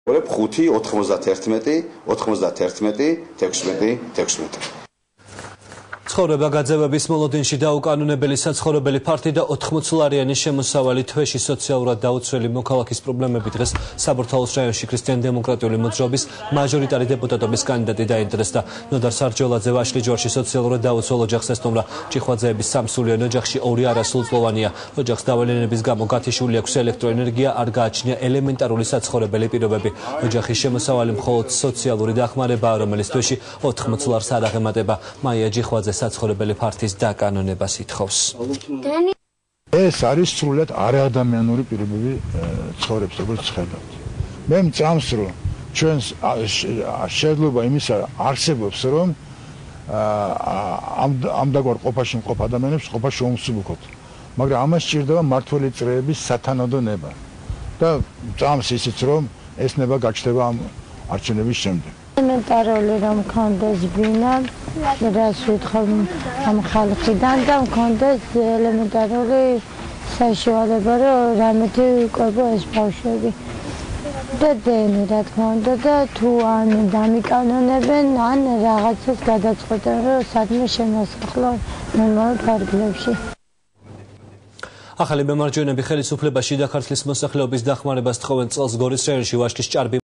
5-91-91-16-16. ცხოვრება გაძევების მოლოდინში დაუკანონებელი საცხოვრებელი ფართი და 80-ლარიანი შემოსავალი თვეში სოციალურად დაუცველი მოქალაქის პრობლემები დღეს საბურთალოს რაიონში ქრისტიან-დემოკრატიული მოძრაობის მაჟორიტარი დეპუტატობის კანდიდატი დაინტერესდა. ნოდარ სარჯოლაძე ვაშლი ჯვარში სოციალურად დაუცველ ოჯახს ესტუმრა. ჭიხვაძეების სამსულიან ოჯახში 2 არასრულწლოვანია. ოჯახს დავალენების გამო გათიშული აქვს ელექტროენერგია, არ გააჩნია ელემენტარული საცხოვრებელი პირობები. ოჯახის შემოსავალი მხოლოდ სოციალური დახმარებაა, რომელიც თვეში 80 ლარს არ აღემატება. მაია ჭიხვაძე საცხოვრებელი ფართის დაკანონებას ითხოვს. ეს არის სრულად არაადამიანური პირობები ცხოვრებს, როგორც ხედავთ. მე მწამს, რომ ჩვენს შეძლება იმისა არსებობს, რომ ამდაგვარ ყოფაში მყოფ ადამიანებს ყოფა შეუმსუბუქოთ. მაგრამ ამას სჭირდება მართველი წრეების სათანადო ნება. და მწამს ისიც, რომ ეს ნება გაჩნდება ამ არჩევნების შემდეგ. ელემენტარული რომ მქონდეს ბინა, რაც ვითხოვ ამ ხალხიდან და მქონდეს ელემენტარული საშუალება, რომ რამეთი იყვება ეს ბავშვები. და დენი რა თქმა უნდა და თუ ან დამიკანონებენ, ან რაღაცას გადაწყვეტენ, რომ სადმე შემოსახლო ნორმალურ ფარგლებში. ახალი მემარჯვენეები ხელისუფლებაში და ქართლის მოსახლეობის დახმარებას თხოვენ წელს გორის რაიონში ვაშლის ჭარბი